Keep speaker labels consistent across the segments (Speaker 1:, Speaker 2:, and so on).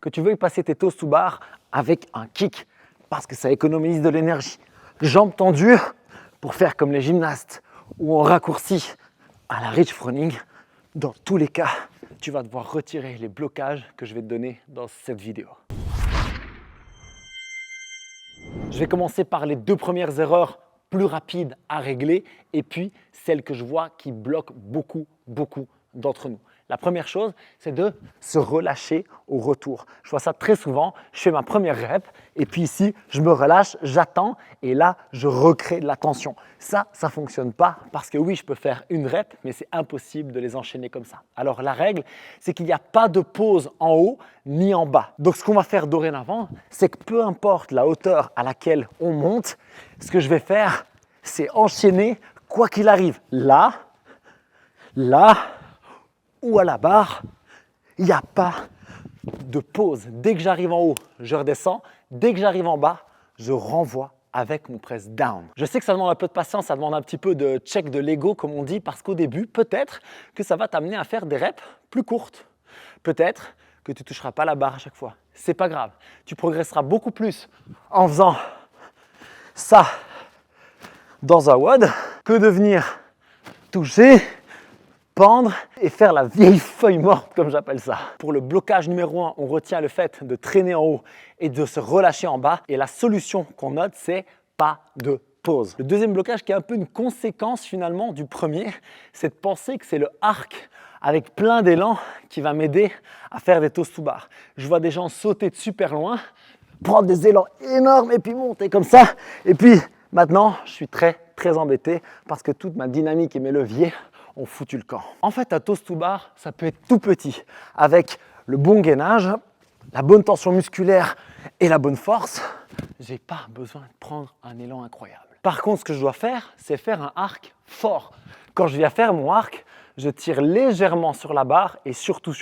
Speaker 1: que tu veuilles passer tes toasts to bar avec un kick parce que ça économise de l'énergie. Jambes tendues pour faire comme les gymnastes ou en raccourci à la Rich Froning. Dans tous les cas, tu vas devoir retirer les blocages que je vais te donner dans cette vidéo. Je vais commencer par les deux premières erreurs plus rapides à régler et puis celles que je vois qui bloquent beaucoup d'entre nous. La première chose, c'est de se relâcher au retour. Je vois ça très souvent, je fais ma première rep et puis ici, je me relâche, j'attends et là, je recrée de la tension. Ça ne fonctionne pas parce que oui, je peux faire une rep, mais c'est impossible de les enchaîner comme ça. Alors la règle, c'est qu'il n'y a pas de pause en haut ni en bas. Donc ce qu'on va faire dorénavant, c'est que peu importe la hauteur à laquelle on monte, ce que je vais faire, c'est enchaîner quoi qu'il arrive. Là, ou à la barre, il n'y a pas de pause. Dès que j'arrive en haut, je redescends. Dès que j'arrive en bas, je renvoie avec mon press down. Je sais que ça demande un peu de patience, ça demande un petit peu de check de l'ego, comme on dit, parce qu'au début, peut-être que ça va t'amener à faire des reps plus courtes. Peut-être que tu ne toucheras pas la barre à chaque fois. C'est pas grave. Tu progresseras beaucoup plus en faisant ça dans un WOD que de venir toucher, pendre et faire la vieille feuille morte comme j'appelle ça. Pour le blocage numéro 1, on retient le fait de traîner en haut et de se relâcher en bas. Et la solution qu'on note, c'est pas de pause. Le deuxième blocage qui est un peu une conséquence finalement du premier, c'est de penser que c'est le arc avec plein d'élan qui va m'aider à faire des toasts to bar. Je vois des gens sauter de super loin, prendre des élans énormes et puis monter comme ça. Et puis maintenant, je suis très embêté parce que toute ma dynamique et mes leviers ont foutu le camp. En fait, un toast to bar, ça peut être tout petit. Avec le bon gainage, la bonne tension musculaire et la bonne force, j'ai pas besoin de prendre un élan incroyable. Par contre, ce que je dois faire, c'est faire un arc fort. Quand je viens faire mon arc, je tire légèrement sur la barre et surtout,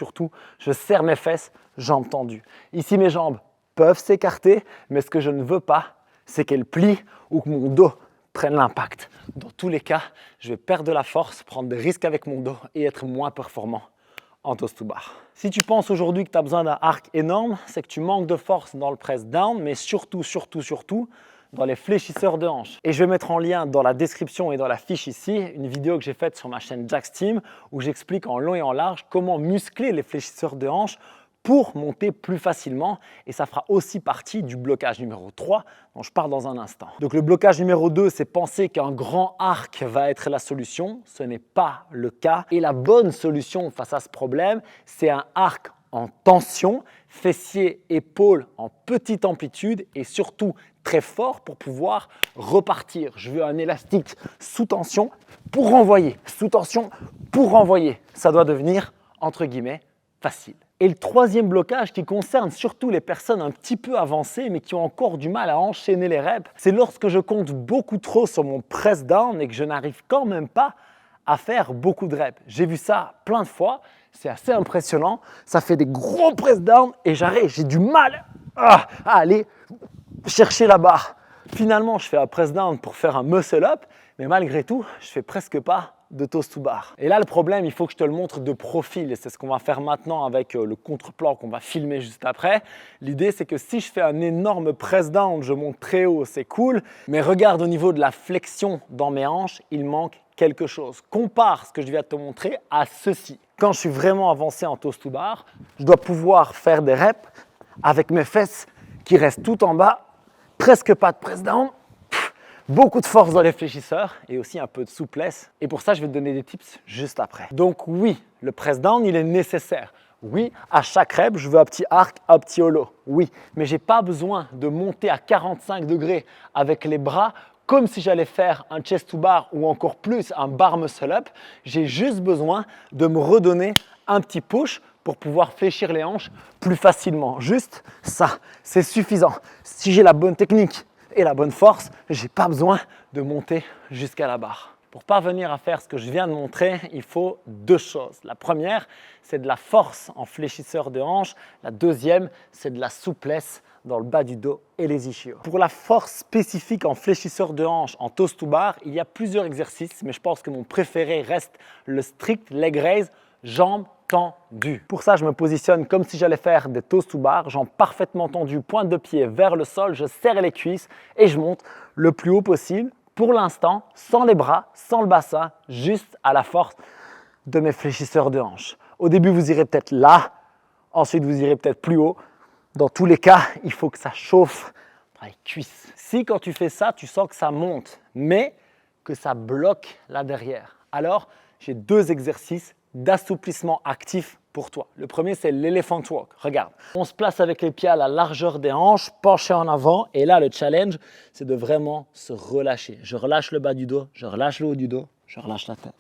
Speaker 1: je serre mes fesses, jambes tendues. Ici, mes jambes peuvent s'écarter, mais ce que je ne veux pas, c'est qu'elles plient ou que mon dos prenne l'impact. Dans tous les cas, je vais perdre de la force, prendre des risques avec mon dos et être moins performant en toast to bar. Si tu penses aujourd'hui que tu as besoin d'un arc énorme, c'est que tu manques de force dans le press down, mais surtout dans les fléchisseurs de hanches. Et je vais mettre en lien dans la description et dans la fiche ici une vidéo que j'ai faite sur ma chaîne Jack's Team où j'explique en long et en large comment muscler les fléchisseurs de hanches pour monter plus facilement et ça fera aussi partie du blocage numéro 3 dont je parle dans un instant. Donc le blocage numéro 2, c'est penser qu'un grand arc va être la solution. Ce n'est pas le cas et la bonne solution face à ce problème, c'est un arc en tension, fessiers, épaules en petite amplitude et surtout très fort pour pouvoir repartir. Je veux un élastique sous tension pour renvoyer, sous tension pour renvoyer. Ça doit devenir, entre guillemets, facile. Et le troisième blocage qui concerne surtout les personnes un petit peu avancées mais qui ont encore du mal à enchaîner les reps, c'est lorsque je compte beaucoup trop sur mon press down et que je n'arrive quand même pas à faire beaucoup de reps. J'ai vu ça plein de fois, c'est assez impressionnant. Ça fait des gros press down et j'arrive, j'ai du mal à aller chercher la barre. Finalement, je fais un press down pour faire un muscle up, mais malgré tout, je fais presque pas de toast to bar. Et là, le problème, il faut que je te le montre de profil et c'est ce qu'on va faire maintenant avec le contre-plan qu'on va filmer juste après. L'idée, c'est que si je fais un énorme press down, je monte très haut, c'est cool, mais regarde au niveau de la flexion dans mes hanches, il manque quelque chose. Compare ce que je viens de te montrer à ceci. Quand je suis vraiment avancé en toast to bar, je dois pouvoir faire des reps avec mes fesses qui restent tout en bas, presque pas de press down, beaucoup de force dans les fléchisseurs et aussi un peu de souplesse. Et pour ça, je vais te donner des tips juste après. Donc oui, le press down, il est nécessaire. Oui, à chaque rep, je veux un petit arc, un petit hollow. Oui, mais je n'ai pas besoin de monter à 45 degrés avec les bras comme si j'allais faire un chest to bar ou encore plus un bar muscle up. J'ai juste besoin de me redonner un petit push pour pouvoir fléchir les hanches plus facilement. Juste ça, c'est suffisant. Si j'ai la bonne technique et la bonne force, je n'ai pas besoin de monter jusqu'à la barre. Pour parvenir à faire ce que je viens de montrer, il faut deux choses. La première, c'est de la force en fléchisseur de hanche. La deuxième, c'est de la souplesse dans le bas du dos et les ischios. Pour la force spécifique en fléchisseur de hanche en toast to bar, il y a plusieurs exercices, mais je pense que mon préféré reste le strict leg raise, jambes tendu. Pour ça, je me positionne comme si j'allais faire des toast to bar, jambes parfaitement tendues, pointe de pied vers le sol, je serre les cuisses et je monte le plus haut possible. Pour l'instant, sans les bras, sans le bassin, juste à la force de mes fléchisseurs de hanches. Au début, vous irez peut-être là, ensuite vous irez peut-être plus haut. Dans tous les cas, il faut que ça chauffe dans les cuisses. Si quand tu fais ça, tu sens que ça monte, mais que ça bloque là derrière, alors j'ai 2 exercices d'assouplissement actif pour toi. Le premier, c'est l'elephant walk. Regarde, on se place avec les pieds à la largeur des hanches, penché en avant. Et là, le challenge, c'est de vraiment se relâcher. Je relâche le bas du dos, je relâche le haut du dos, je relâche la tête.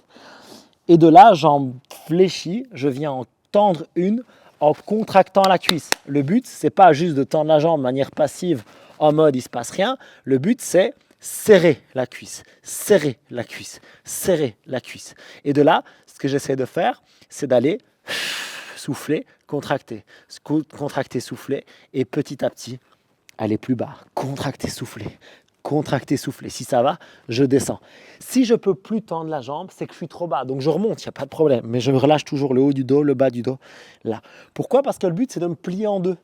Speaker 1: Et de là, jambes fléchies, je viens en tendre une en contractant la cuisse. Le but, c'est pas juste de tendre la jambe de manière passive en mode il se passe rien. Le but, c'est serrer la cuisse, serrer la cuisse, serrer la cuisse. Et de là, ce que j'essaie de faire, c'est d'aller souffler, contracter, contracter, souffler et petit à petit aller plus bas, contracter, souffler. Contracter, souffler. Si ça va, je descends. Si je peux plus tendre la jambe, c'est que je suis trop bas. Donc je remonte, il n'y a pas de problème. Mais je relâche toujours le haut du dos, le bas du dos, là. Pourquoi? Parce que le but, c'est de me plier en deux.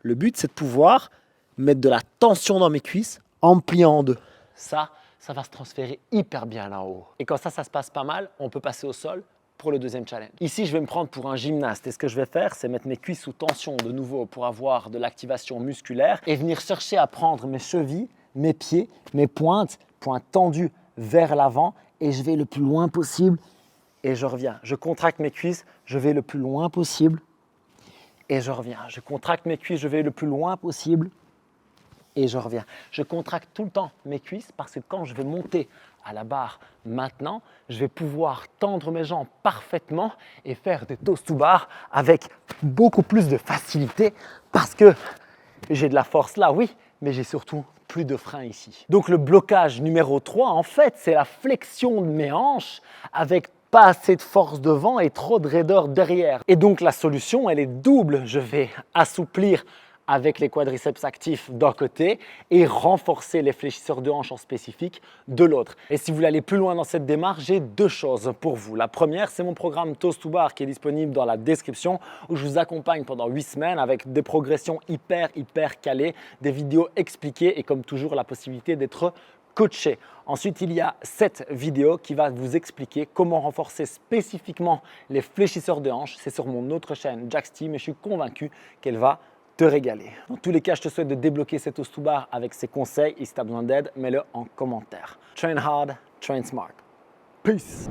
Speaker 1: Le but, c'est de pouvoir mettre de la tension dans mes cuisses en me pliant en deux. Ça va se transférer hyper bien là-haut. Et quand ça se passe pas mal, on peut passer au sol pour le deuxième challenge. Ici, je vais me prendre pour un gymnaste et ce que je vais faire, c'est mettre mes cuisses sous tension de nouveau pour avoir de l'activation musculaire et venir chercher à prendre mes chevilles, mes pieds, mes pointes tendues vers l'avant et je vais le plus loin possible et je reviens. Je contracte mes cuisses, je vais le plus loin possible et je reviens. Je contracte mes cuisses, je vais le plus loin possible et je reviens. Je contracte tout le temps mes cuisses parce que quand je vais monter à la barre maintenant, je vais pouvoir tendre mes jambes parfaitement et faire des toast to bar avec beaucoup plus de facilité parce que j'ai de la force là, oui, mais j'ai surtout plus de frein ici. Donc le blocage numéro 3, en fait, c'est la flexion de mes hanches avec pas assez de force devant et trop de raideur derrière. Et donc la solution, elle est double. Je vais assouplir avec les quadriceps actifs d'un côté et renforcer les fléchisseurs de hanches en spécifique de l'autre. Et si vous voulez aller plus loin dans cette démarche, j'ai 2 choses pour vous. La première, c'est mon programme Toast to Bar qui est disponible dans la description où je vous accompagne pendant 8 semaines avec des progressions hyper calées, des vidéos expliquées et comme toujours la possibilité d'être coaché. Ensuite, il y a cette vidéo qui va vous expliquer comment renforcer spécifiquement les fléchisseurs de hanches. C'est sur mon autre chaîne Jax Team et je suis convaincu qu'elle va te régaler. Dans tous les cas, je te souhaite de débloquer cet toast to bar avec ces conseils et si tu as besoin d'aide, mets-le en commentaire. Train hard, train smart. Peace!